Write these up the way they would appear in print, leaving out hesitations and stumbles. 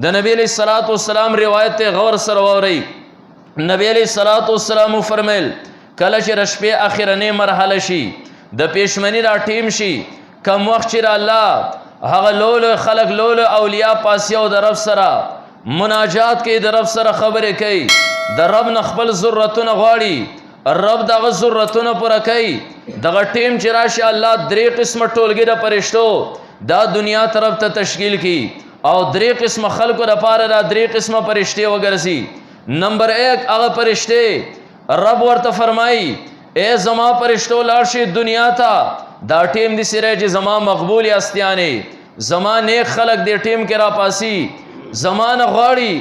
د نبی علیہ الصلوۃ والسلام روایت ته غور سره واورئ. نبی علیہ الصلوۃ والسلام فرمایل کله چې رشپې اخرنې مرحله شي د پېشمنی را ټیم شي، کم وخت چې الله هغه لول خلق لول اولیاء پاسیو د رب سره مناجات کوي، د رب سره خبرې کوي، د رب نه خپل ضرورتونه غواړي، رب دغه ضرورتونه پوره کوي. دغه ټیم چې راشي الله درې قسمه ټولګي د فرشتو دا دنیا طرف ته تشکیل کی او درې قسمه خلکو لپاره دا درې قسمه فرشتي وګرځي. نمبر 1 هغه فرشتي رب ورته فرمایي اے زما فرشتو لاړ شي دنیا ته، دا ټیم دي سره چې زما مقبول استیانه، زما نیک خلق دی ټیم کې را پاسي، زمانه غواړي،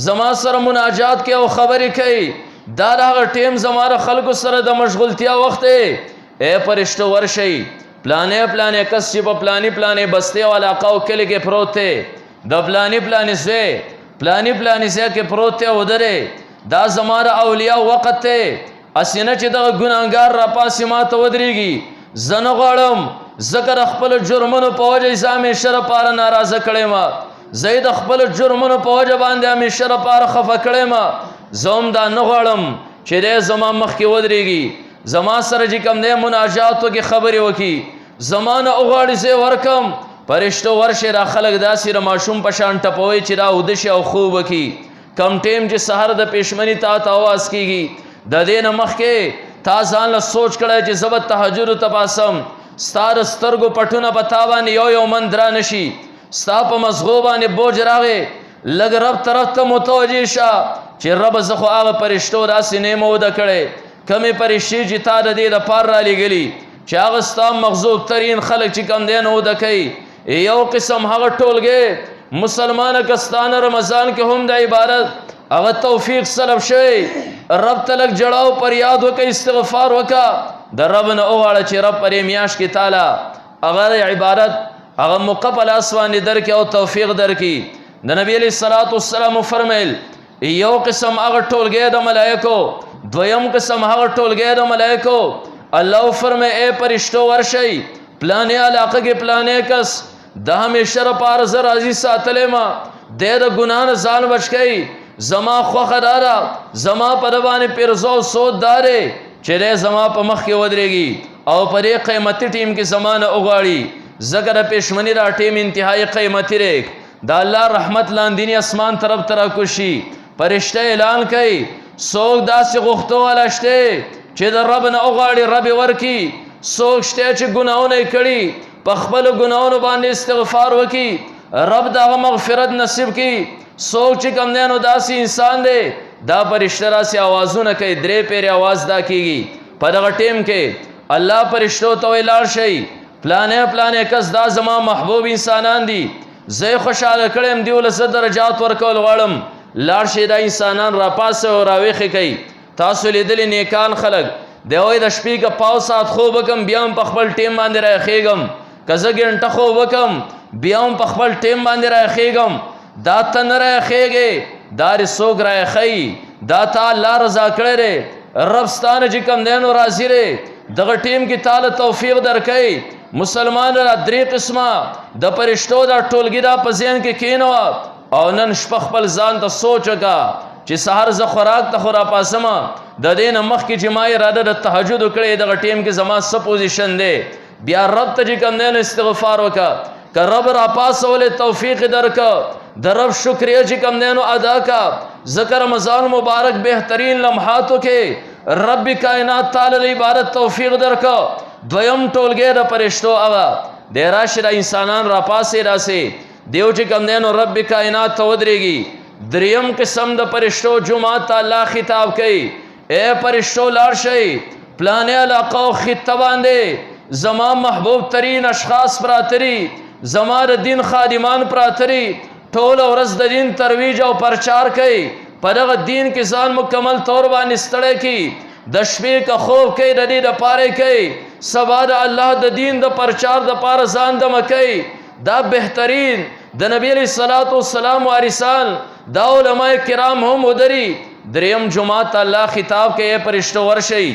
زما سره مناجات کوي او خبرې کوي، دا هغه ټیم زماره خلکو سره د مشغولتیا وخت دی. اے فرشتو ورشي پلانے پلانے کس چې په پلانی پلانے بسته او علاقو کلی کې پروت دی، د پلانی پلانی سه پلانی پلانی سه کې پروت دی ودره، دا زماره اولیاء وخت ته اسینه چې د ګناګار را پاسې ما ته ودرېږي، زنه غواړم ذکر خپل جرمونو په وجه ځامې شر پاره ناراضه کړې ما، زید خپل جرمونو په وجه باندې امې شر پاره خفه کړې ما، زوم دا نه غواړم چې دې زما مخ کې ودرېږي، زما سره چې کوم دی مناجاتو کې خبرې وکي، زمانه اوغاړي زه ورکم. فرشتو ورشه را خلق داسې را ماشوم په شان ټپوي چې را ودشي او خوب وکي. کم ټیم چې سحر د پېشمنی تا ته आवाज کیږي، د دې نه مخکې تا ځان له سوچ کړی چې زه به تهجد ته پاسم، ستا د سترګو پټونه په تا باندې یو من درا نشي، ستا په مزغو باندې بوج راغی، لږ رب طرف ته متوجه شه چې رب زه خو هغه فرشتو داسې نه موده کړی کمې فرشتې چې تا د دې دپاره رالیږلي چې هغه ستا مغضوب ترین خلک چې کم دی نو د کوي. یو قسم هغه ټولګې مسلمانه کستانه رمضان کې هم د عبادت هغه توفیق سلب شوی، رب ته لږ جړاو پر یاد وکړه، استغفار وکړه، د رب نه وغواړه چې رب پرې میاشت کې تعالی هغه عبادت هغه مقبل اسوانې درکې او توفیق درکې. د نبی علیہ الصلوۃ والسلام فرمایل یو قسم هغه ټولګې د ملائکو، دویم قسم هغه ټولګې د ملائکو. الله فرمای اے فرشتو ورشي پلانے علاقه کې پلانے کس د همیشه لپاره زه راضي ساتلی ما، د ګناه نه ځان بچ کوي، زما خوښه داره زما په ده باندې پیرزو او سود دارې چې دی زما په مخ کې ودرېږي او په دې قیمتي ټیم کې زما نه وغواړي، ځکه د پېشمني دا ټیم انتهایي قیمتي دی، د الله رحمت لاندینی اسمان طرف ته راکوشي. فرشته اعلان کوي څوک داسې غوښتو والا شته چې د رب نه وغواړي رب یې ورکي، څوک شته چې ګناهونه یې کړي په خپلو ګناهونو باندې استغفار وکړي رب د هغه مغفرت نصیب کړي، څوک چې کوم دی نو داسې انسان دی دا فرشته راسې اوازونه کوي، درې پیرې اواز دا کېږي. په دغه ټیم کې الله فرشتو ته وایي لاړ شئ پلانے پلانے کس دا زما محبوب انسانان دي، زه یې خوشحاله کړی یم، دیو له زه درجات ورکول غواړم، لاړ شئ دا انسانان راپاسه او راویښې کوي. تاسو لیدلی نیکان خلک دی وایي د شپې که پاو ساعت خوب وکم بیا هم په خپل ټیم باندې راخېږم، که زه ګنټه خوب وکم بیا هم په خپل ټیم باندې راخېږم. دا ته نه راخېږې، دا دې څوک راخښي، دا تا الله رضا کړی دی، رب ستا نه چې کوم دی نو راضي دی، دغه ټیم کې تا له توفیق درکوي. مسلمان را درې قسمه د فرشتو دا ټولګي دا په ذهن کې کښېنوه او نن شپه خپل ځان ته سوچ وکړه چې سهار زه خوراک ته خو راپاسمه، د دې نه مخکې چې ما اراده د تهجد وکړې دغه ټیم کې زما څه پوزیشن دی، بیا رب ته چې کوم دی نو استغفار وکړه، که رب راپاسولی توفیق درکړه، د رب شکریه چې کوم دی نو ادا کا، ځکه رمضان مبارک بهترین لمحاتو کې رب کائنات تعالی عبادت توفیق درکړه. دویم ټولګی د فرشتو هغه دی راشي دا انسانان راپاسې راسې دیو چې کوم دی نو رب کائنات ته ودرېږي. دریم قسم د فرشتو جمعات ته الله خطاب کوي اے فرشتو لاړ شئ پلانې علاقه او خطه باندې زما محبوب ترین اشخاص پراتري، زما د دین خادمان پراتري، ټول ورځ د دین ترویج او پرچار کوي، په دغه دین کې ځان مکمل طور باندې ستړی کړي، د شپې که خوب کوي د دې دپاره کوي، سبا د الله د دین د پرچار دپاره ځان دمه کوي. دا بهترین د نبی علیہ الصلوۃ والسلام وارثان دا علماء کرام هم ودري. دریم جمعات الله خطاب کوي اے فرشتو ورشئ،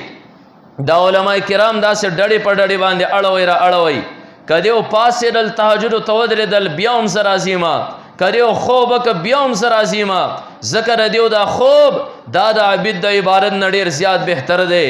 دا علماء کرام داسې ډډې په ډډې باندې اړوئ را اړوئ، که دیو پاسېدل تهجد ته ودرېدل بیا هم زه راځي ما، کریو خوب که بیام زر عظیمه ذکر دیو دا خوب دا دا عبید دا عبارت نډیر زیات بہتر دے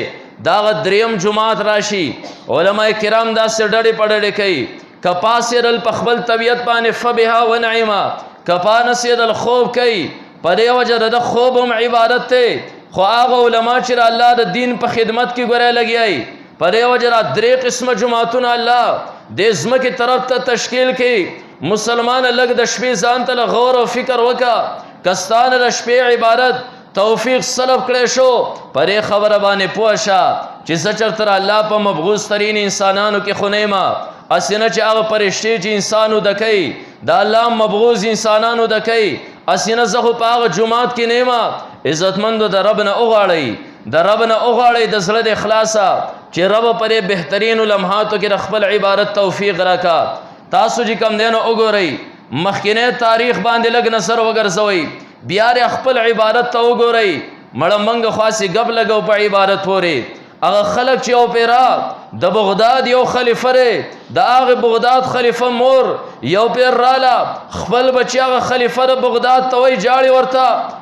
دا دریم جماعت راشی علماء کرام دا سے ڈڑی پڑڑی کئی کپاسرل پخبل طبیعت پانے فبها و نعیمہ کپانسید الخوب کئی پدے وجہ دا خوب ہم عبادت تے خو آغا علماء چرا اللہ دا دین پا خدمت کی گرے لگی آئی پدے وجہ درے قسم جماعتون اللہ دیزم کی طرف تا تشکیل کی مسلمان لگ دشپی زانتا غور و فکر وکا کستان رشپی عبادت توفیق سلب کرے شو پرے خبر بانے پوشا چیزا چرتر اللہ پا مبغوث ترین انسانانو کی خنیمہ اسینا چی آغا پرشتی چی انسانو دکئی دا اللہ مبغوث انسانانو دکئی اسینا زخو پا آغا جماعت کی نیمہ عزت مندو دا رب نا اغاڑی دا رب نا اغاڑی دا زلد اخلاصا چی رب پرے بہترین لمحاتو کی رخبل عبارت توفیق رکا تاسو جی کم دینو اگو رئی مخکنے تاریخ باندے لگ نصر وگر زوئی بیار اخپل عبادت تا اگو رئی مڑا منگ خواسی گب لگو پا عبادت پوری اگا خلق چی او پیرا دا بغداد یو خلیفہ رے دا آغ بغداد خلیفہ مور یو پیر رالا خپل بچی آغا خلیفہ دا بغداد توی جاڑی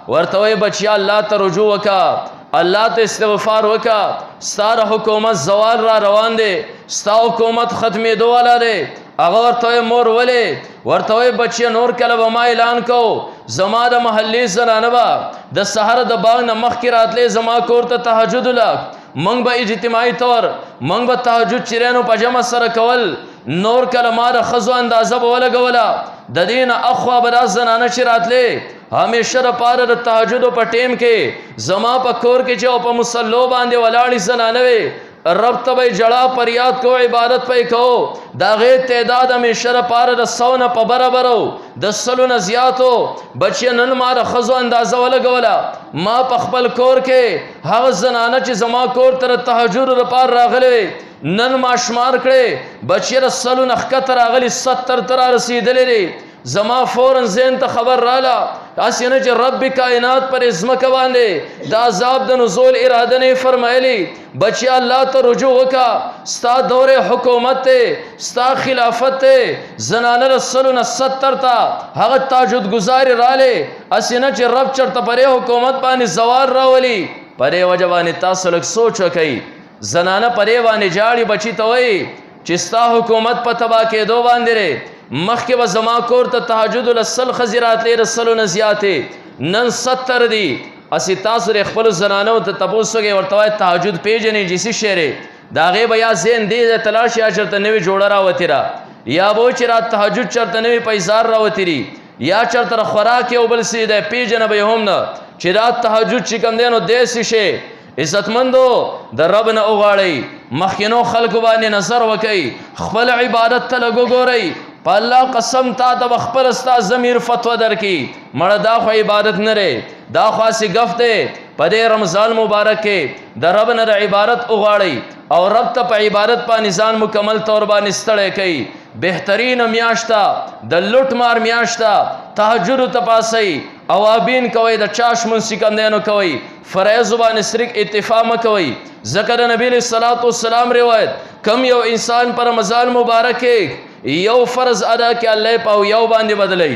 ورطوی بچی اللہ تا رجوع وکا اللہ تا استغفار وکا ستار حکومت زوال را روان دے ستا حکومت ختمی دو والا دے اگا ورطوی مور ولے ورطوی بچی نور کلب ما اعلان کو زما دا محلی زنانبا دا سحر دا باغ نمخ کی رات لے زما کورتا تحجد لک منگ با اجتماعی طور منگ با تحجد چرینو پجمع سر کول نور کلمہ دا خزو اندازہ بولا گولا دا دین اخوا بدا زنانا چرات لے ہمیشہ دا پارا دا تحجد پا ٹیم کے زما پا کور کے چاو پا مسلو باندے ولاڑی زنانوے رب تبای جڑا پریاد کو عبادت پہ کہو دا غیر تعداد ہمیشہ دا پارا دا سونا پا برا برو دا سلونا زیادو بچی نن مارا خزو اندازہ والا گولا ما پا خپل کور کے حق زنانا چی زما کور تر تحجد دا پار راغلے نن ما شمار کرے بچی دا سلونا خکت راغلی 70 ترا رسیدلے رے زما فوراً ذہن تا خبر رالا اسینا چی رب کائنات پر ازمک باندے دا عذاب دا نزول ارادہ نے فرمائلی بچی اللہ تا رجوع وکا ستا دور حکومت تے ستا خلافت تے زنانہ رسولنا 70 تا حقت تاجد گزاری رالے اسینا چی رب چرتا پرے حکومت پانی زوار راولی پرے وجبانی تاسلک سوچ وکی زنانہ پرے وانی جاڑی بچی توئی چستا حکومت پا تبا کے دو باندے رے مخ کے با زما کور تا تحجد لسل خزیرات لے رسلو نزیاتے نن 70 دی اسی تاثر اخبر زنانو تا تپوسو گے ورطوائی تحجد پیجنی جیسی شیرے داغے با یا زین دیز تلاش یا چرتا نوی جوڑا راوتی را یا بو چرا تحجد چرتا نوی پیزار راوتی ری یا چرتا خوراکی او بل سی دے پیجن بی هم نا چرا تحجد چکم دینو دیسی شے عزت مندو در رب نا اغاڑی مخینو خلق بانی نظر وکی خپل عبادت تلگو گو رئی پا اللہ قسم تا دا بخبر استا ضمیر فتوہ در کی مڑا دا خو عبادت نرے دا خواسی گفت دے پا دے رمضان مبارک کے دا رب نا دا عبادت اغاڑی اور رب تا پا عبادت پا نظام مکمل طور با نستڑے کئی بہترین میاشتا دا لٹ مار میاشتا تحجر تپاسی اوابین کوئی دا چاش منسی کندینو کوئی فرائض با نسرک اتفام کوئی ذکر نبی علیہ السلام روایت کم یو انسان پر رمضان مبارک یو فرض ادا کی اللہ پاو یو باندے بدلی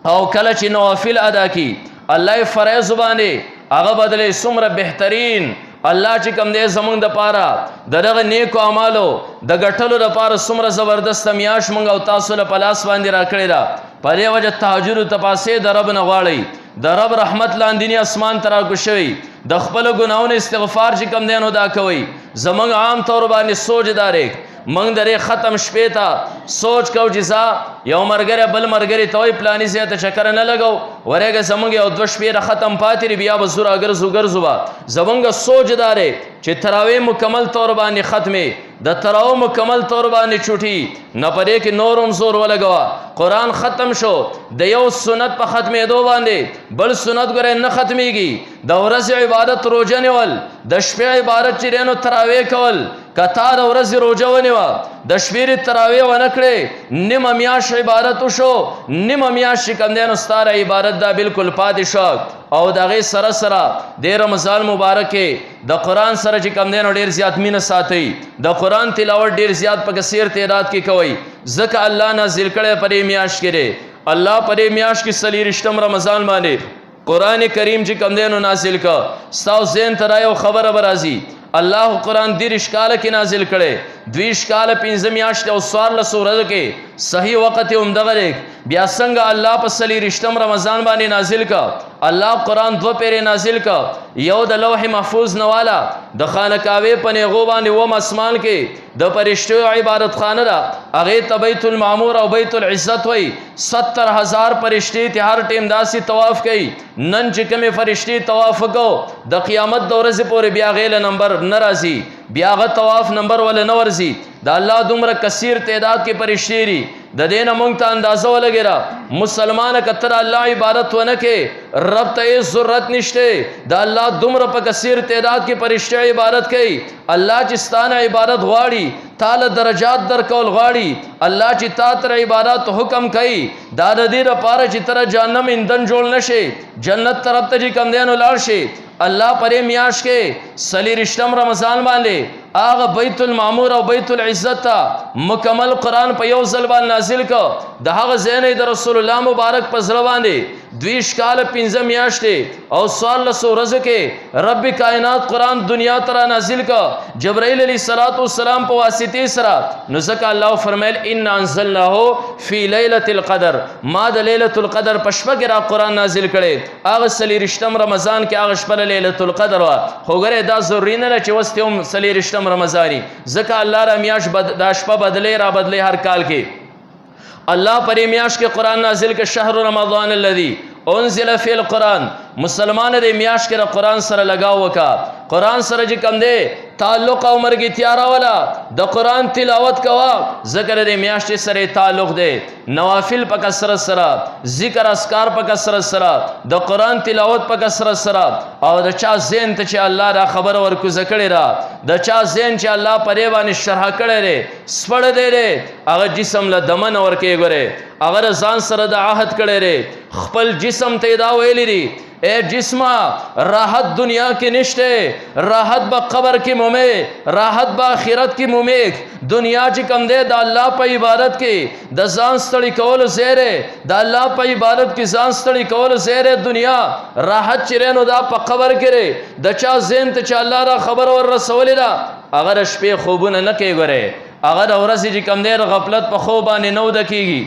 او کلچ نوافل ادا کی اللہ فرائض باندے اغا بدلی سمر بہترین اللہ چی کم دے زمان دا پارا دا دغا نیکو عمالو دا گٹلو دا پارا سمر زبردست میاش منگا و تاسو لپلاس باندی را کردی دا پدے وجہ تحجر تپاسے دا رب نغوالی دا رب رحمت لاندینی اسمان ترا کشوی دا خپل گناہون استغفار چی کم دینو دا کوئی زمان عام طور بانی سوچ دارے منگ درے ختم شپیتا سوچ کو جزا یو مرگرے بل مرگرے توی پلانی زیادہ چکر نہ لگو ورے گا زمانگ یو دو شپیر ختم پاتی ری بیا بزورا گرزو با زمانگ سوچ دارے چی تراویح مکمل طور بانی ختمی دا تراو مکمل طور بانی چھوٹی نہ پڑے کہ نورم زور ولگوا قرآن ختم شو دا یو سنت پا ختمی دو باندے بل سنت گرے نہ ختمی گی دا ورز عبادت روجہ نیول دا شپی عبادت چی رینو تراویح کول کتا دا ورز روجہ ونیوا دا شپیر تراویح ونکڑے نم امیاش عبادتو شو نم امیاش شکندین استار عبادت دا بالکل پاتی شاک او دا غی سر دے رمضان مبارک دا قرآن سر چی کمدین دیر زیاد مین ساتی دا قرآن تلاوت دیر زیاد پا کسیر تعداد کی کوئی زکا اللہ نازل کڑے پری میاش کرے الله پرې میاشت کې څلېرویشتم رمضان باندې قرآن کریم چې کوم دی نو نازل کا ستاسو ذهن ته یو خبره به راځي الله قرآن 30 کاله کې نازل کړي 20 کاله 15 میاشتې او 14 ورځې کې صحیح وخت یې همدغه دی بیا څنګه الله په 40 رمضان باندې نازل کا الله قرآن 2 پیرې نازل کا یو د لوح محفوظ نوالا د خانقاوې په نیغو باندې وم اسمان کې د فرشتو عبادت خانه ده هغې ته بیت المعمور او بیت العزت وایي 70,000 فرشتې ته هر ټیم داسې طواف کوي نن چې کومې فرشتې طواف وکړو د قیامت د ورځې پورې بیا هغې له نمبر نه راځي بیا هغه طواف نمبر ول نه ورځي د الله دومره کثیر تعداد کې فرشتې دي د دې نه موږ ته اندازه ولګېده مسلمانه که ته الله عبادت ونه کې رب ته هېڅ ضرورت نشته د الله دومره په کثیر تعداد کې فرشتې عبادت کوي الله چې ستا نه عبادت غواړي تاله درجات درکول غواړي الله چې تا تر عبادت حکم کوي دا د دې لپاره چې تر جهنم ایندھن جوړ نشي جنت طرف ته چې کوم دی نو لاړ شي الله پرې میاشت کې 40 رمضان باندې هغه بیت المعمور او بیت العزت ته مکمل قرآن په یو ځل باندې نازل کړ د هغه ځای نه د رسول الله مبارک په زړه باندې 20 کاله 15 میاشتې او 14 ورځې کې رب کائنات قرآن دنیا ته را نازل کړ جبرائیل علیه السلام په واسطې سره نو ځکه الله فرمایل ان انزلناه فی لیلة القدر ما د لیلة القدر په شپه کې را قرآن نازل کړی هغه 40 رمضان کې هغه شپه لیلة القدر وه خو ګورې دا ضروري نه ده چې اوس هم 40 رمضاني ځکه الله را میاشت دا شپه بدلې را بدلې هر کال کې الله پرې میاشت کې قرآن نازل کې شهر رمضان الذي انزل فی القرآن مسلمان دې میاشت کې قرآن سره لگاو وکا قرآن سره چې کم دی تعلق او مرګتیا راولا د قرآن تلاوت کوا ذکر دې میاشت سره تعلق دی نوافل په کثرت سره ذکر اسکار په کثرت سره د قرآن تلاوت په کثرت سره او د چا ذهن ته چې الله را خبر ورکوزه کړی را د چا ذهن چې الله پرې باندې شرح کړی دی سپړ دی هغه جسم له دمن ورکې ګورې اگر ځان سره د عهد کړی دی خپل جسم ته دا ویلی دی اے جسمه راحت دنیا کې نشته راحت به قبر کې مومې راحت به آخرت کې مومې دنیا چې کم دی د الله په عبادت کې د ځان ستړي کولو زیری د الله په عبادت کې ځان ستړي کولو زیری دنیا راحت چې نو دا په قبر کې دی د چا ذهن ته چې الله را خبر ور رسولې ده هغه د شپې خوبونه نه کوي ګورې هغه د ورځې چې کم دی غفلت په خوب باندې نه وده کېږي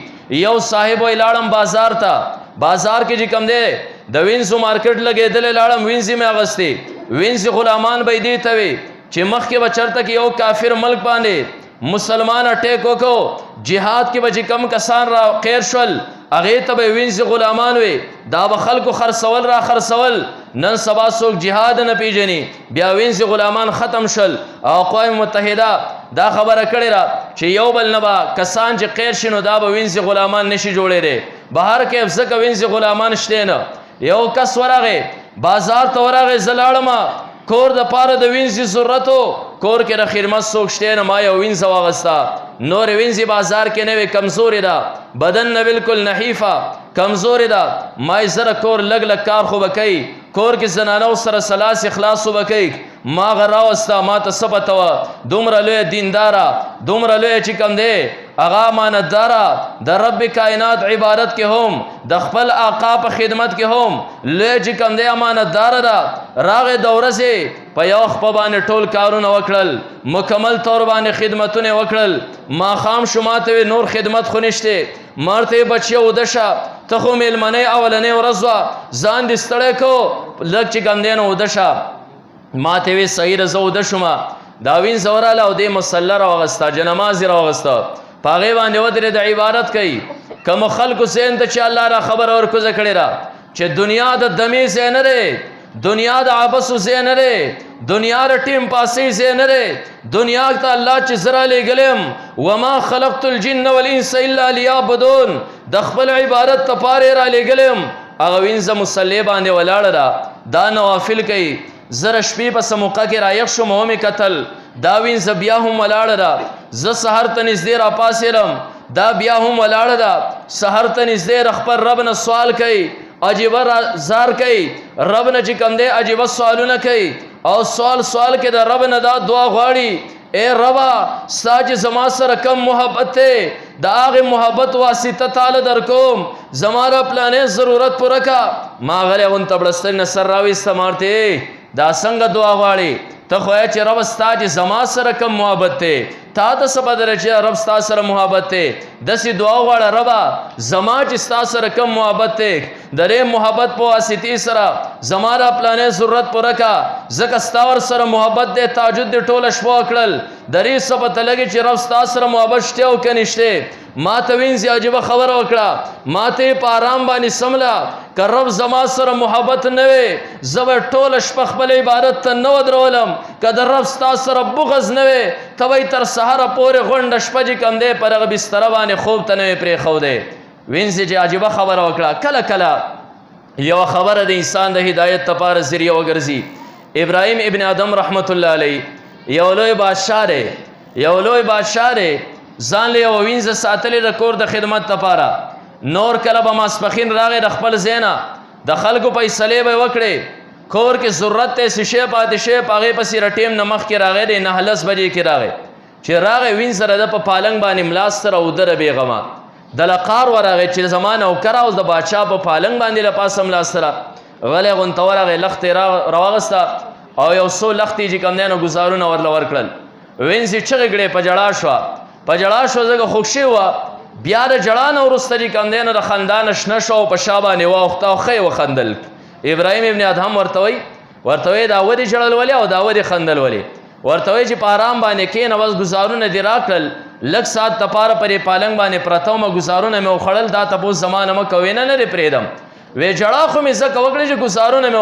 یو صاحب وی لاړم بازار ته بازار کې چې کم دی د وینځو مارکیټ لګېدلې لاړم وینځې مې اغستې وینځې غلامان به یې دې ته وي چې مخکې به چېرته کې یو کافر ملک باندې مسلمان اٹیک وکړو جهاد کې به چې کم کسان را قیر شول هغې ته به وینځې غلامان وي دا به خلکو خرڅول را خرڅول نن سبا څوک جهاد نه پیژني بیا وینځې غلامان ختم شول او اقوام متحده دا خبره کړې ده چې یو بل نه به کسان چې قیر شي نو دا به وینځې غلامان نشي جوړېدی بهر کې ځکه وینځې غلامان شته نه یو کس ورغی بازار ته ورغی زه لاړمه کور د پاره د وینځې ضرورت و کور کې د خدمت څوک شته نه ما یو وینځه واغسته نورې وینځې بازار کې نه وې کمزورې ده بدن نه بالکل نحیفه کمزورې ده ما یې زره کور لږ لږ کار خو به کوي کور کې زنانو سره سلاس اخلاص خو به کوي ما هغه راوسته ما ته څه پته وه دومره لویه دینداره دومره لویه چې کوم دی هغه امانتداره د رب کائنات عبادت کې هم د خپل آقا په خدمت کې هم لویه چې کوم دی امانتداره ده راغې د ورځې په یو خپه باندې ټول کارونه وکړل مکمل طور باندې خدمتونه وکړل ماښام شو ما ته وی نور خدمت خو نشته ما ورته وی بچیه وده شه ته خو میلمنۍ اولنۍ ورځ وه ځان دې ستړی کو لږ چې کوم دی نو وده شه ما ته وی صحیح ده زه وده شومه دا وینځه وراله او دې مسله راوغسته جنماز یې راوغسته په هغې باندې ودرېد عبادت کوي کومو خلکو ذهن ته چې الله را خبره ورکوزه کړې ده چې دنیا د دمې ځای نه دی دنیا د عبسو ځای نه دی دنیا د ټیم پاسۍ ځای نه دی دنیا ته الله چې زه رالیږلی وما خلقت الجن والانس الا لیعبدون د خپل عبادت دپاره یې رالیږلی هغه وینځه مصلې باندې ولاړه ده دا نوافل کوي زره شپې په څه موقع کې رایق شوم ومې کتل دا وینځه بیا هم ولاړه ده زه سهار ته نږدې راپاڅېدم دا بیا هم ولاړه ده سهار ته نږدې خپل رب نه سوال کوي عجیبه زار کوي رب نه چې کوم دی عجیبه سوالونه کوي او سوال کې د رب نه دا دعا غواړي اے ربا ستا چې زما سره کم محبت دی د هغې محبت واسطه تعالی در کوم زما را پلانې ضرورت پوره کا. ما غلی غونته بړستنې نه سر راویسته ما ورته دا څنګه دعا غواړې ته خو چې رب ستا چې زما سره کم محبت دی تا ته څه بدله چې رب ستا سره محبت دی داسې دعا وغواړه ربه زما چې ستا سره کم محبت دی د دې محبت په واسطې سره زما را پلانې ضرورت پوره کا ځکه ستا ور سره محبت دی تهجد دې ټوله شپه وکړل د دې څه پته لګي چې رب ستا سره محبت شته او که نشته. ما ته وینځي عجیبه خبره وکړه ما ته په آرام باندې سمله که رب زما سره محبت نه وي زه به ټوله شپه خپل عبادت ته نه ودرولم که د رب ستا سره بغض نه وي ته به یې تر سهاره پورې غونډه شپه چې کوم دی پر هغه بستره باندې خوب ته نه وي پرېښودی. وینځي چې عجیبه خبره وکړه. کله کله یوه خبره د انسان د هدایت لپاره ذریعه وګرځي. ابراهیم ابن ادم رحمت الله علیه یو لوی بادشاه دی یو لوی بادشاه دی ځان له یوه وینځه ساتلې د کور د خدمت لپاره. نور کله به ماسپښین راغی د خپل ځای نه د خلکو فیصلې به یې وکړې کور کې ضرورت دی څه شی پاتې شی په هغې پسې د ټیم نه مخکې راغی دی 9:10 بجې کې راغی چې راغی وینځ سره ده په پالنګ باندې ملا ستره ودره بېغمه د لقار ورغی چې زما نوکر او د باچا په پالنګ باندې له پاسه ملا ستره غلی غونته ورغی لښتې راواغسته او یو څو لښتې چې کوم دی نو ګزارونه ورله ورکړل. وینځې چغې کړې په ژړا شوه په ژړا شوه ځکه خوښي وه بیا د ژړا نه وروسته چې کوم دی نو د خندا نه شنه شوه او په شا باندې واوښته او ښه یې وخندل. ابراهیم ابن ادهم ورته وایي دا ودې ژړل ولې او دا ودې خندل ولې ورته وایي چې په آرام باندې کښېنه بس ګزارونه دې راکړل لږ ساعت دپاره پر پالنګ باندې پرته ومه ګزارونه مې وخوړل دا تپوس زما نه مه کوې نه لرې پرېږدم. وی ژړا خو مې ځکه وکړې چې ګزارونه مې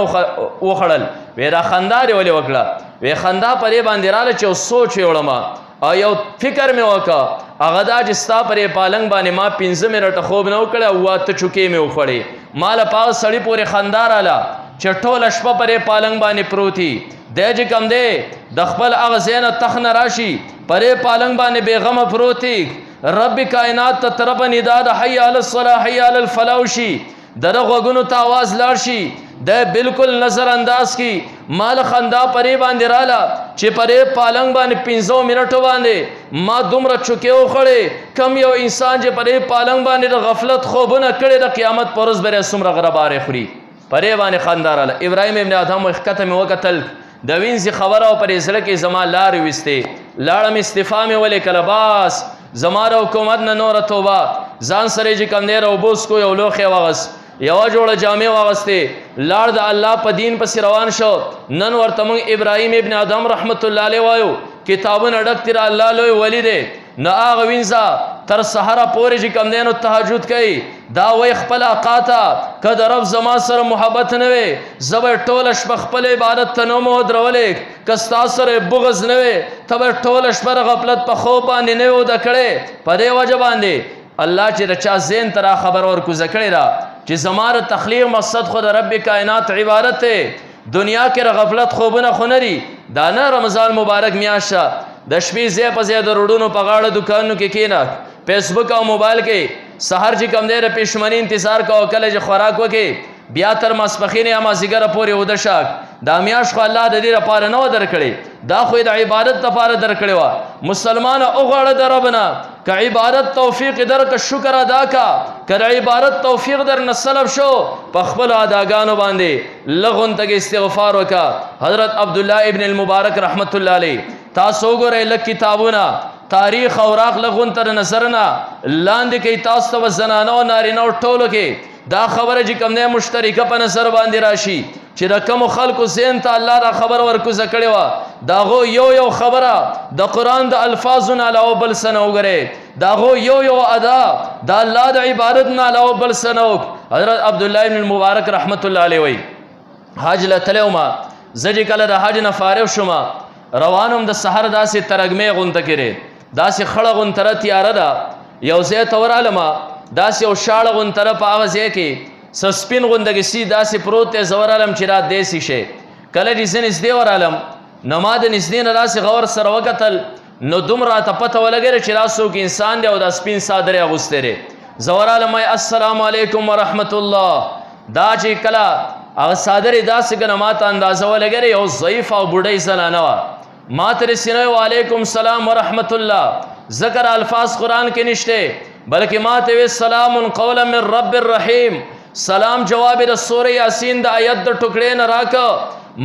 وخوړل وی دا خندا دې ولې وکړه وی خندا په دې باندې راله چې یو سوچ یې وړمه او یو فکر مې وکړه هغه دا چې ستا پر پالنګ باندې ما 15 منټه خوب نه وکړی او 8 چوکې مې وخوړې ما له په هغه سړي پورې خندا راله چې ټوله شپه پر پالنګ باندې پروت وي دی چې کوم دی د خپل هغه ځای نه تخ نه راشي پر پالنګ باندې بېغمه پروت وي رب کائنات ته طرفه ندا د حی علی الصلاح حی علی الفلاح وشي د ده غوږونو ته آواز لاړ شي دی بلکل نظر انداز کی مال خندا پرې باندې راله چې پرې پالنګ باندې 15 منټو باندې ما دومره چوکې وخوړې کم یو انسان چې پرې پالنګ باندې د غفلت خوبونه کړي د قیامت پر ورځ به یې څومره غربارې خوري پرې باندې خندا راله. ابراهیم ابن ادهم ښکته مې وکتل د وینځې خبره او پرې زړه کې زما لارې ویستې لاړم استعفا مې ولیکله باس زما د حکومت نه نوره توبه ځان سره چې کوم دی راوبوس کو یو لوښی واغست یوه جوړه جامې واغستې لاړ د الله په دین پسې روان شو. نن ورته موږ ابراهیم ابن ادم رحمت الله علیه وایو کتابونه ډک تیر الله لوی ولی دی نه هغه وینځه تر سحره پورې چې کوم دی نو تهجد کوي دا وایي خپل آقا ته که د رب زما سره محبت نه وي زه به ټوله شپه خپل عبادت ته نه مو ودرولی که ستا سره بغض نه وي ته به ټوله شپه د غفلت په خوب باندې نه وي وده کړې په دې وجه باندې الله چې د چا ذهن ته را خبر ورکوزه کړې ده چې زما د تخلیق مقصد خو د رب کائنات عبادت دی دنیا کې د غفلت خوبونه خو نه دي دا نه رمضان مبارک میاشت د شپې ځای په ځای د روډونو په غاړه دوکانونو کې کښېنه فیسبوک او موبایل کې سحر چې کوم دی د پېشمني انتظار کوه کله چې خوراک وکړې بیا تر ماسپښین یا مازدیګره پورې وده شه دا میاشت خو الله د دې لپاره نه وه درکړې دا خو یې د عبادت لپاره درکړې وه. مسلمانه وغواړه د رب نه که عبادت توفیق درکه شکر ادا کا که د عبادت توفیق در نه سلب شو په خپلو اداګانو باندې لږ غونته استغفار وکړه. حضرت عبدالله ابن المبارک رحمت الله علیه تاسو وګورئ لږ کتابونه تاریخ اوراق لږ غونته د نظر نه لاندې کوي تاسو ته به زنانه او نارینه او ټولو کې دا خبره چې کوم دی مشترکه په نظر باندې راشي چې د کومو خلکو ذهن ته الله دا خبره ورکوزه کړې وه د هغو یو خبره د قرآن د الفاظو نه علاوه بل څه نه وګورئ د هغو یو ادا د الله د عبادت نه علاوه بل څه نه وکړو. حضرت عبدالله ابن المبارک رحمت الله علیه وایي حج له تللی ومه زه چې کله د حج نه فارغ شومه روان وم د سحر داسې ترږمې غونته کړې داسې خړه غونتره تیاره ده یو ځای ته ورغلمه داسې یو شاړه غونتره په هغه ځای کې څه سپین غوندګې سي داسې پروت دی زه ورغلم چې را داسې شی کله چې زه نږدې ورغلم نو ما د نږدې نه داسې غور سره وکتل نو دومره راته پته ولګېده چې دا څوک انسان دی او دا سپین څادر یې اغوستی دی. زه ورغلم السلام علیکم ورحمت الله دا چې کله هغه څادر یې داسې که نه ما ته اندازه ولګېده یو ضعیف او بوډۍ زنانه وه ما ته رسېنه وعلیکم السلام ورحمت الله ذکر الفاظ قرآن کې نشته بلکې ما ته وی سلام قولا من رب الرحیم. سلام جواب د سورې یاسین د آیت د ټوکړې نه راکه.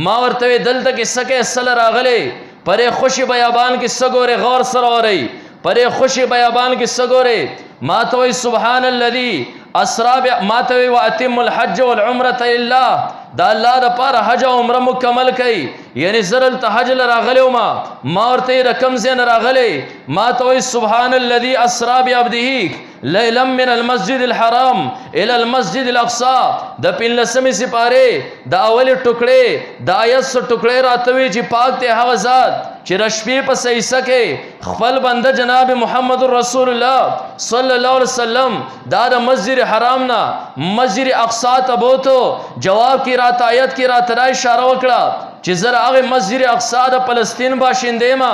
ما ورته وی دلته کې سکه سل راغلی پرې خوشی بیابان کې سګوره غور سره اوري پرې خوشی بیابان کې سګوره. ما ته وی سبحان الذي اسرا ما ته وی واتم الحج والعمره لله. دا الله د پاره حج او عمره مکمل کړي. یعنی زرل ته حج لراغلی ما ورته رقم زین راغلی. ما ته وی سبحان الذي اسرا بعبده لیلا من المسجد الحرام الى المسجد الاقصى. د 15 سپاره د اول ټوکړې د آیت سره ټوکړې راتوي چې پاک ته هغه ذات چې رشبې په صحیح سکه خپل بنده جناب محمد رسول الله صلی الله علیه وسلم دا د مسجد حرام نه مسجد اقصی ته بوتو. جواب کی رات آیت کی رات را اشاره وکړه چې زره هغه مسجد اقصی د فلسطین باشنده ما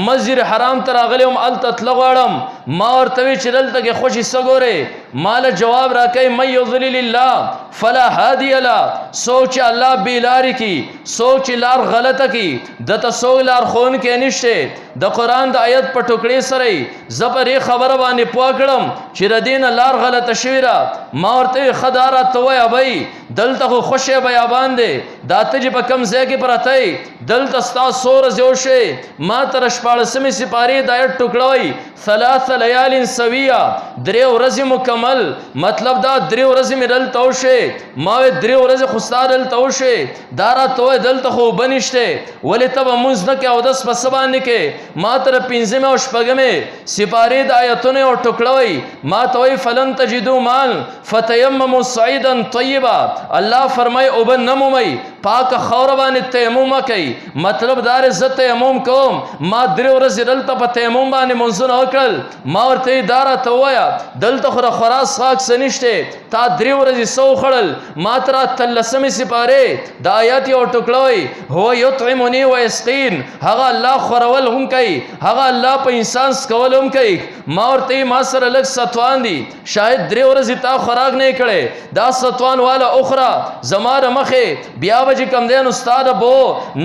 مسجد حرام ته راغلم ال تطلع غړم. ما ورته وی چې دلته کې خوشي سګوره. مال جواب راکې مې یذلل الله فلا هادی له. سوچ الله بیلاری کی سوچ لار غلطه کی د تاسو لار خون کې نشته. د قران د آیت په ټوکړې سره زبرې خبره باندې پوکړم چې ردین لار غلطه شوی را. ما ورته خداره توي ابي دلته خو خوشي بیابان دي داته چې په کم ځای کې پرته دلته ستا سور زوشه. ما تر شپاړسمې سپاره د آیت ټوکړوي 3 لیال سویه 3 ورځې مکمل. مطلب دا 3 ورځې مې دلته وشه. ما 3 ورځې خو ستا دلته وشه دارا توي دلته خو بنشته ولې تب مونږ نه کې او داس په سبا نه کې. ما تر 15 او شپږمې سپاره د آیتونه او ټوکړوي. ما توي فلن تجدوا مال فتيمموا صعيدا طيبا. الله فرمای او بنمومي پاک خور باندې تیمم کوي. مطلب دار عزت تیمم کوم. ما 3 ورځې دلته په تیمم باندې منځونه وکړل. ما ورته دارا تویا دلته خو خراس خاک سنشته تا 3 ورځې سو خړل. ما تر تلسمې سپاره د آیات او ټوکړوي هو یطعمنی و یسقین. هغه الله خورول هم کوي هغه الله په انسان سکول هم کوي. ما ورته ما سره لږ ستوان دي شاید 3 ورځې تا خوراک نه کړي دا ستوان والا اخرى زماره مخه بیا به کم دین استاد بو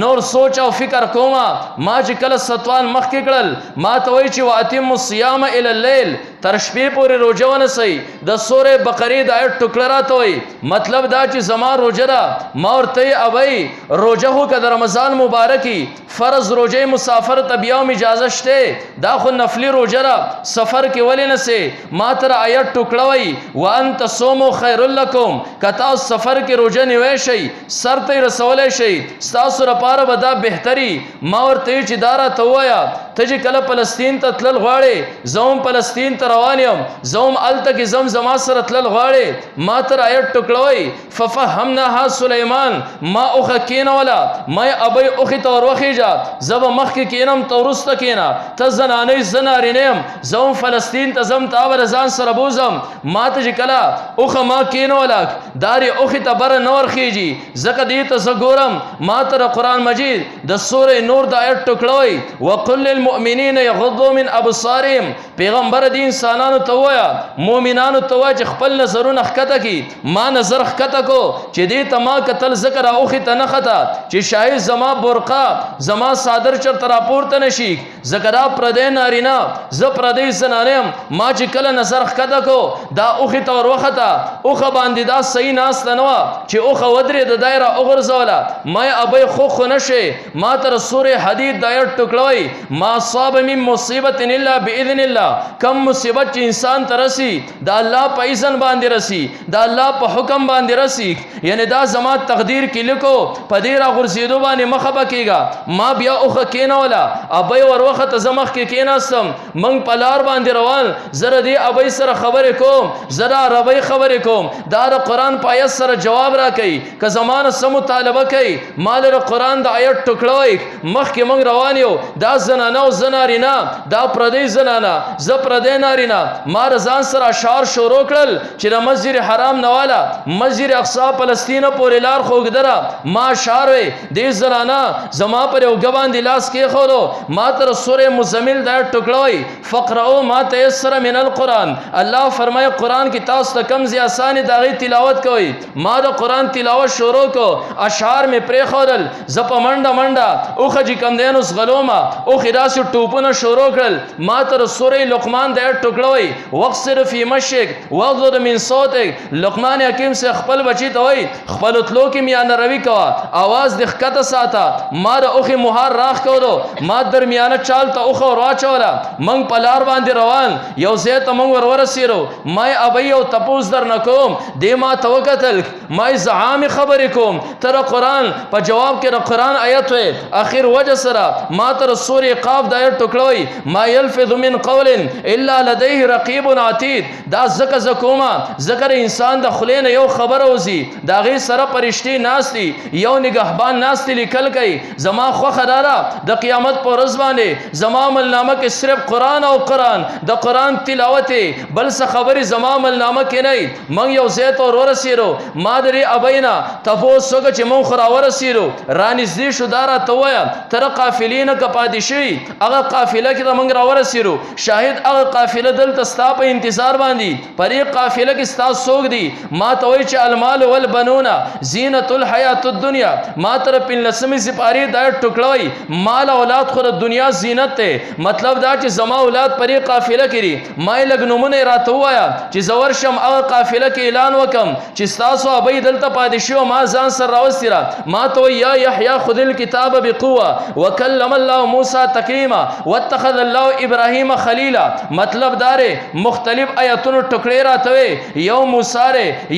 نور سوچ او فکر کوما. ما چې کله ستوان مخ کې کړل ما ته وی چې واتم الصيام الى الليل تر شپې پورې روزه ونسئ. د سوره بقره د آیت ټوکړه راته وی مطلب دا چې زما روزه را. ما ورته ابي روزه هو که د رمضان مبارکي فرض روزه مسافر ته بیا اجازه شته دا خو نفلی روزه را سفر کې ولې نسه. ما تر آیت ټوکړه وی وان تصوموا خير لكم کتا سفر کې روزه نیوي شي سر ته رسول شي تاسو لپاره به دا بهتري. ما ورته چې دارا توایا ته چې کله فلسطین ته تلل غواړي زوم فلسطین ته روان یم زوم الته کې زما سره تلل غواړي. ما تر آیت ټوکړوي ففهمناها سليمان. ما اوخه کینه ولا ما ابي اوخه تور وخیجا زب مخ کې کینم تورسته کینا ته زنانې زنارینم زوم فلسطین ته زم تا ور ځان سره بوزم. ما ته چې کله اوخه ما کینه ولا داري اوخه ته بر نور خيجي زکه دې ته زګورم. ما تر قران مجید د سوره نور د آیت ټوکړوي وقل للمؤمنین يغضوا من ابصارهم. پیغمبر دین انسانانو ته وایا مؤمنانو ته وایا چې خپل نظرونه ښکته کی. ما نظر ښکته کو چې دې ته ما قتل ذکر اوخه ته نه خطا چې شاید زما برقه زما صادر چرته راپورته نشي زکرا پردې نارینا ز پردې زنانم. ما چې کله نظر ښکته کو دا اوخه ته وروخته اوخه باندې دا صحیح ناس لنوا چې اوخه ودرې د دایره اوغرزولا. ما ابي خو نشه. ما تر سوره حدید دایر ټوکړوي ما صاب من مصیبت الا باذن الله. کم مصیبت چې انسان ترسي دا الله په اذن باندې رسی دا الله په حکم باندې رسی. یعنی دا زما تقدیر کې لیکو په دې را غرزیدو باندې مخبه کیږي. ما بیا اوخه کینه ولا ابي ور وخت زمخ کې کیناستم منګ پلار باندې روان زره دې ابي سره خبرې کوم زره عربی خبرې کوم دا د قران په آیت سره جواب را کوي که زمانه سم مطالبه کوي. مال د قران د آیت ټوکړوي مخ کې موږ روان یو دا زنانه او زنارینا دا پردې زنانه ز پردې نارینا. ما رضان سره اشعار شروع کړل چې د مسجد حرام نواله مسجد اقصی فلسطین پورې لار خوګدره. ما اشعار وي دې زنانه زما پر یو غبان دی لاس کې خورو. ما تر سوره مزمل دا ټوکړوي فقرؤ ما تيسر من القران. الله فرمای قران کې تاسو ته کم زی آسان دغه تلاوت کوي. ما د قران تلاوت شروع کو اشعار می پرې خورل زپ منډه منډه اوخه چې کم دینوس غلوما او خلاص ټوپونه شروع کړل. ما تر سوره ورته لقمان د ټوکړه وای وقصر فی مشک واغضض من صوتک. لقمان حکیم سے خپل بچی ته وای خپل تلو کې میانه روي کوا आवाज د خکته ساته. ما د اوخه مهار راخ کولو ما درمیانه چال ته اوخه ورواچوله منګ پلار باندې روان یو ځای ته منګ ورسیرو. ما ابي او تپوس در نکوم دی ما توکتل ما زعام خبر کوم تر قرآن په جواب کې د قرآن آیت وي اخر وجه سره ما تر سورې قاف د آیت ټوکړوي ما يلفظ من قول الا لديه رقيب عتيد. دا زکه زکوما ذکر انسان د خلینو یو خبر اوزي دا غي سره پرشتي ناشتي یو نگهبان ناشتي لیکل کوي. زما خو خدارا د قیامت پر ورځ باندې زما عملنامه کې صرف قرآن او قرآن د قرآن تلاوت بل څه خبري زما عملنامه کې نه. من یو زیت اور ورسیرو ما درې ابینا تاسو څنګه چې مون خورا ورسیرو رانږدې شو دارا توایا تر قافلین ک پادشي هغه قافله کې موږ را ورسیرو شاهد هغه قافله دلته ستا په انتظار باندې پرې قافله کې ستا سوق دي. ما ته وای چې المال والبنون زینت الحیات الدنیا ما تر په لسمه سپاری دا ټوکړوي مال اولاد خو د دنیا زینت ته مطلب دا چې زما اولاد پرې قافله کړي ما لګنومونه راته وایا چې زور شم هغه قافله کې اعلان وکم چې تاسو ابي دلته پادشي او ما ځان سره راوستیرا. ما ته یا یحیی خذ الكتاب بقوه وکلم الله موسی تکلیما واتخذ الله ابراهیم خلیلا. مطلب داره مختلف آیاتونو ټوکړې راته یو موسی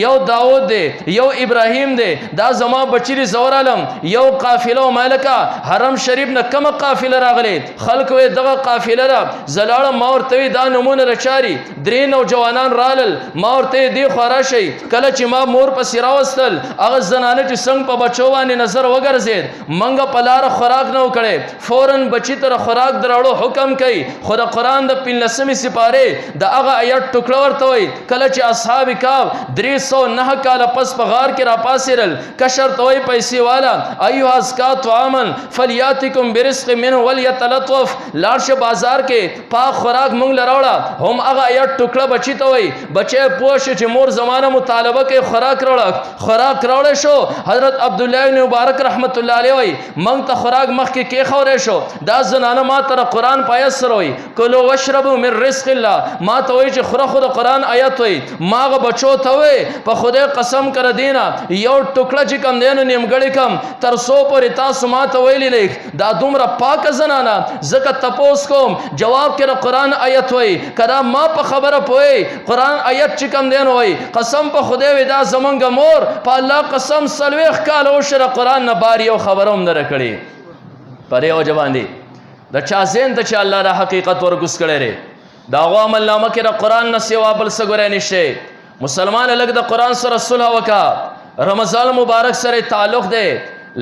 یو داود دی یو ابراهیم دی دا زما بچی زور علم یو قافله مالکا حرم شریف نه کوم قافله راغلی خلق وې دغه قافله را زلاړه ما ورته دا نمونه رچاري درې نو جوانان رالل ما ورته دی خوراشي کله چې ما مور په سیراوستل هغه زنانه چې څنګه په بچو باندې نظر وګرځید منګه پلار خوراک نه وکړي فورن بچی تر خوراک دراړو حکم کوي. خو د قرآن د 15 سپاره د هغه آیت ټوکړه ورته وای کله چې اصحاب کاف 309 کال پس په غار کې را پاسیرل کشر توي پیسې والا ايها اسکات عامن فلیاتکم برزق منه وليتلطف لارشه بازار کې پاک خوراک مونږ لراوړه هم هغه آیت ټوکړه بچی ته وای بچي پوښ چې مور زمانه مطالبه کې خوراک راوړل شو. حضرت عبد الله بن مبارک رحمت الله علیه وای مونږ ته خوراک مخ کې خورې شو دا زنانه ما تر قرآن پایسر وای کلو واشربوا من رزق الله ما ته وای چې خوره خو د قرآن آیت وای ماغه بچو ته وای په خدای قسم کړ دینا یو ټوکړه چې کم دینو نیمګړی کم تر سو پر تاسو ما ته ویلی لیک دا دومره پاک زنانه زکه تپوس کوم جواب کې قرآن آیت وای کدا ما په خبره پوي قرآن آیت چې کم دینو وای قسم په خدای ودا زمونږ مور په الله قسم سلويخ کال او شر قرآن نه بار یو خبروم نه کړي پرې او جوان دي د چا زین ته چې الله د حقیقت ورګس کړي ری دا غو عمل نامه کې د قرآن نه سیوا بل څه ګورې نشته. مسلمان لګ د قرآن سره صلح وکا رمضان مبارک سره تعلق دی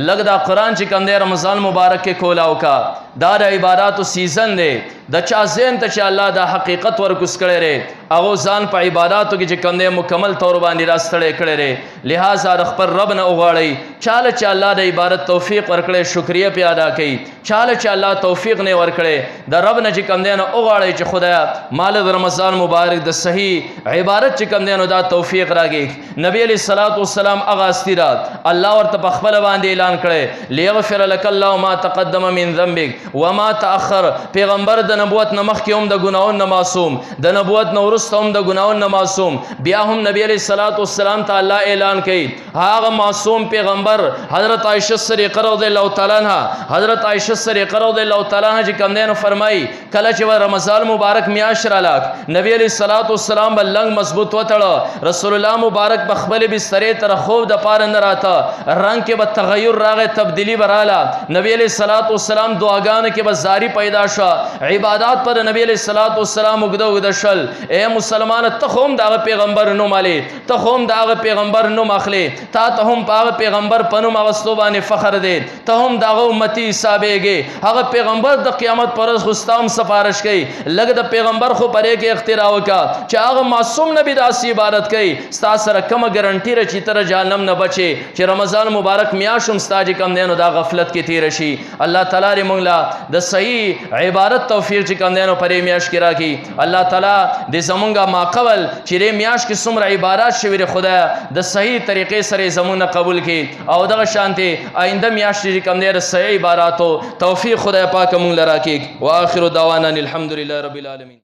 لګ دا قرآن چې کم دی رمضان مبارک کې کولا وکا دا د عبادتو سیزن دی د چا زین ته چې الله دا حقیقت ورګس کړي ری هغه ځان په عبادتو کې چې کم دی مکمل تور باندې راستړی کړي ری. لہذا د خپل رب نه وغواړي چاله چې الله د عبادت توفیق ورکړي شکریا په ادا کړي چاله چې الله توفیق نه ورکړي د رب نه چې کم دی نه وغواړي چې خدایا مال د رمضان مبارک د صحیح عبادت چې کم دی نو دا توفیق راګي. نبی علیہ الصلوۃ والسلام هغه استیرات الله ورته په خپل باندې اعلان کړي لیغفر لك الله ما تقدم من ذنبك وما تاخر. پیغمبر د نبوت نه مخکې هم د ګناہوں نه معصوم د نبوت نه وروسته هم د ګناہوں نه معصوم بیا هم نبی علیہ الصلوۃ والسلام ته الله اعلان کړي هغه معصوم پیغمبر حضرت عائشہ صدیقہ رضی الله تعالی عنها حضرت عائشہ صدیقہ رضی الله تعالی عنها چې کوم دینو فرمایي کله چې رمضان مبارک میاشت رالاک نبی علیہ الصلوۃ والسلام بلنګ مضبوط وتړه رسول الله مبارک په خپل بسترې تر خوب د پاره نه راته رنگ کې به تغیر راغی تبدیلی براله نبی علیہ الصلوۃ والسلام دعاګانو کې به زاری پیدا شو عبادت پر نبی علیہ الصلوۃ والسلام وګدو شل. اے مسلمان ته هم دا پیغمبر نو مالی ته هم دا پیغمبر نو مخلی تا ته هم پاغه پیغمبر پنو مغستو باندې فخر دی ته هم دا امتی حسابېږي هغه پیغمبر د قیامت پر ورځ خستام سفارش کوي لګ د پیغمبر خو پرې کې اختراع وکا چې هغه معصوم نبی داسې عبادت کوي ستا سره کوم ګارانټي رچی تر جهنم نه بچي چې رمضان مبارک میاشم ستا چې کم دینو دا غفلت کې تیر شي. الله تعالی دې مونږ لا د صحیح عبادت توفیق چې کم دینو پرې میاش کې راکړي. الله تعالی دې زمونږه ما قبل چې دې میاش کې څومره عبادت شوي خدا د صحیح طریقې سره زمونږ قبول کړي او دغه شانتي آینده میاش چې کم دینو صحیح عبادتو توفیق خدای پاک مونږ لراکړي. واخر دعوانا الحمدلله رب العالمین.